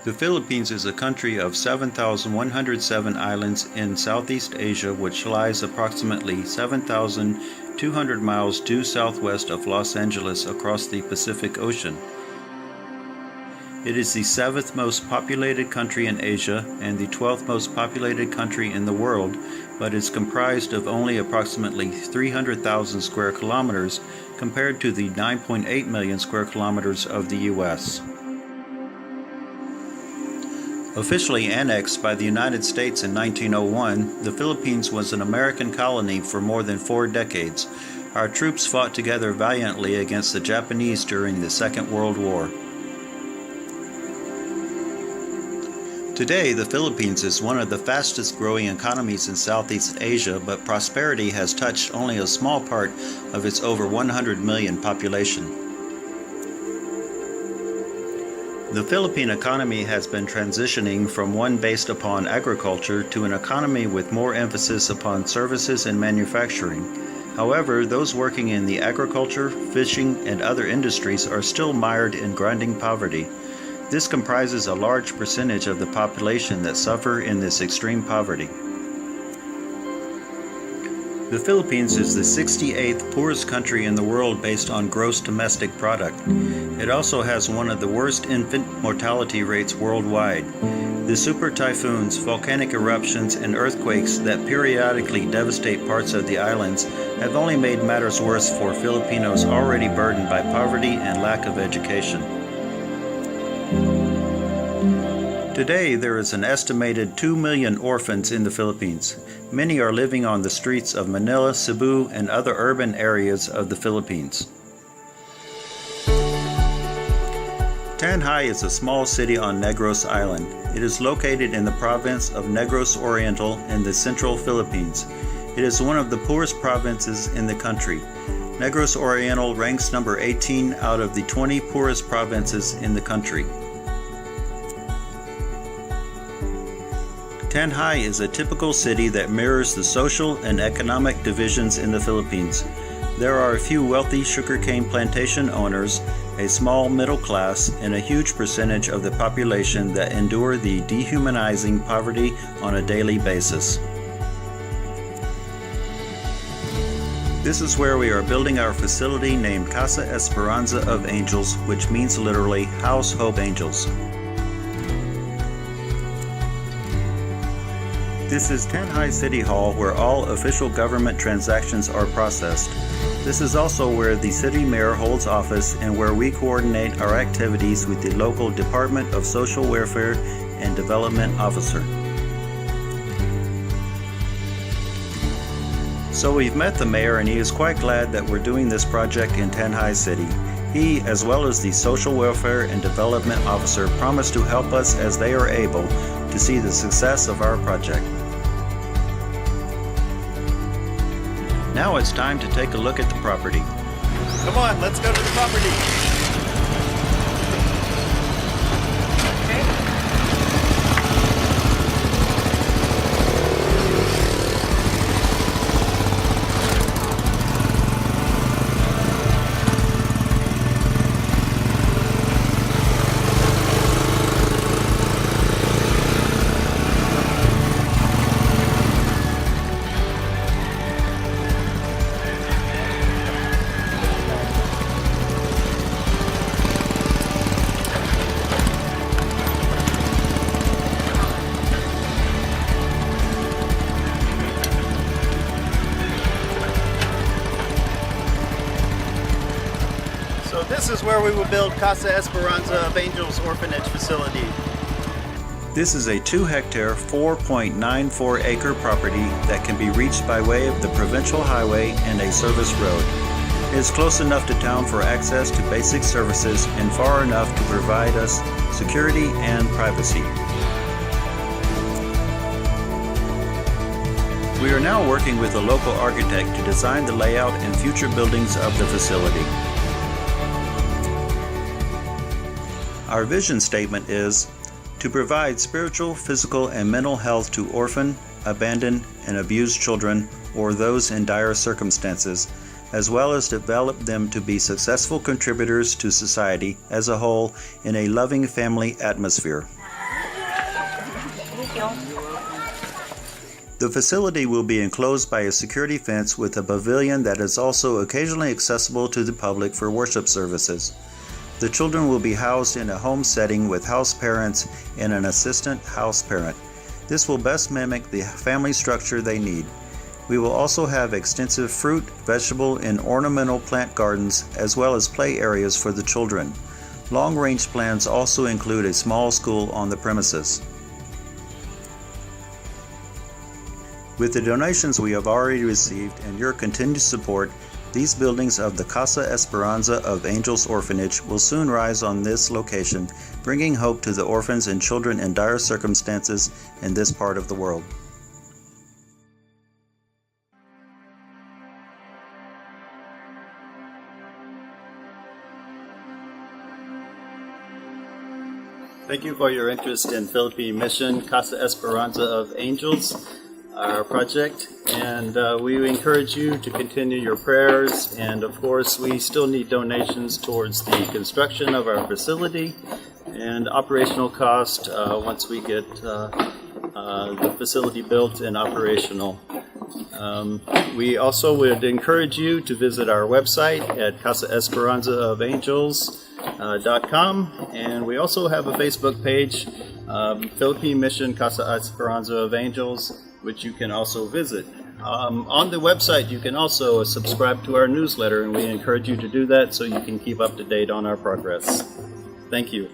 The Philippines is a country of 7,107 islands in Southeast Asia, which lies approximately 7,200 miles due southwest of Los Angeles across the Pacific Ocean. It is the 7th most populated country in Asia and the 12th most populated country in the world, but is comprised of only approximately 300,000 square kilometers compared to the 9.8 million square kilometers of the U.S. Officially annexed by the United States in 1901, the Philippines was an American colony for more than 4 decades. Our troops fought together valiantly against the Japanese during the Second World War. Today, the Philippines is one of the fastest growing economies in Southeast Asia, but prosperity has touched only a small part of its over 100 million population. The Philippine economy has been transitioning from one based upon agriculture to an economy with more emphasis upon services and manufacturing. However, those working in the agriculture, fishing, and other industries are still mired in grinding poverty. This comprises a large percentage of the population that suffer in this extreme poverty. The Philippines is the 68th poorest country in the world based on gross domestic product. It also has one of the worst infant mortality rates worldwide. The super typhoons, volcanic eruptions, and earthquakes that periodically devastate parts of the islands have only made matters worse for Filipinos already burdened by poverty and lack of education. Today, there is an estimated 2 million orphans in the Philippines. Many are living on the streets of Manila, Cebu, and other urban areas of the Philippines. Tanjay is a small city on Negros Island. It is located in the province of Negros Oriental in the central Philippines. It is one of the poorest provinces in the country. Negros Oriental ranks number 18 out of the 20 poorest provinces in the country. Tanjay is a typical city that mirrors the social and economic divisions in the Philippines. There are a few wealthy sugarcane plantation owners, a small middle class, and a huge percentage of the population that endure the dehumanizing poverty on a daily basis. This is where we are building our facility named Casa Esperanza of Angels, which means literally House Hope Angels. This is Tanjay City Hall, where all official government transactions are processed. This is also where the city mayor holds office and where we coordinate our activities with the local Department of Social Welfare and Development Officer. So we've met the mayor, and he is quite glad that we're doing this project in Tanjay City. He, as well as the Social Welfare and Development Officer, promise to help us as they are able to see the success of our project. Now it's time to take a look at the property. Come on, let's go to the property. So this is where we will build Casa Esperanza of Angels Orphanage Facility. This is a 2-hectare, 4.94-acre property that can be reached by way of the provincial highway and a service road. It is close enough to town for access to basic services and far enough to provide us security and privacy. We are now working with a local architect to design the layout and future buildings of the facility. Our vision statement is to provide spiritual, physical, and mental health to orphan, abandoned, and abused children or those in dire circumstances, as well as develop them to be successful contributors to society as a whole in a loving family atmosphere. meal. The facility will be enclosed by a security fence with a pavilion that is also occasionally accessible to the public for worship services. The children will be housed in a home setting with house parents and an assistant house parent. This will best mimic the family structure they need. We will also have extensive fruit, vegetable, and ornamental plant gardens, as well as play areas for the children. Long-range plans also include a small school on the premises. With the donations we have already received and your continued support, these buildings of the Casa Esperanza of Angels Orphanage will soon rise on this location, bringing hope to the orphans and children in dire circumstances in this part of the world. Thank you for your interest in Philippine Mission Casa Esperanza of Angels, our project, and we encourage you to continue your prayers, and of course we still need donations towards the construction of our facility and operational cost once we get the facility built and operational. We also would encourage you to visit our website at casaesperanzaofangels.com, and we also have a Facebook page, Philippine Mission Casa Esperanza of Angels, which you can also visit. On the website you can also subscribe to our newsletter, and we encourage you to do that so you can keep up to date on our progress. Thank you.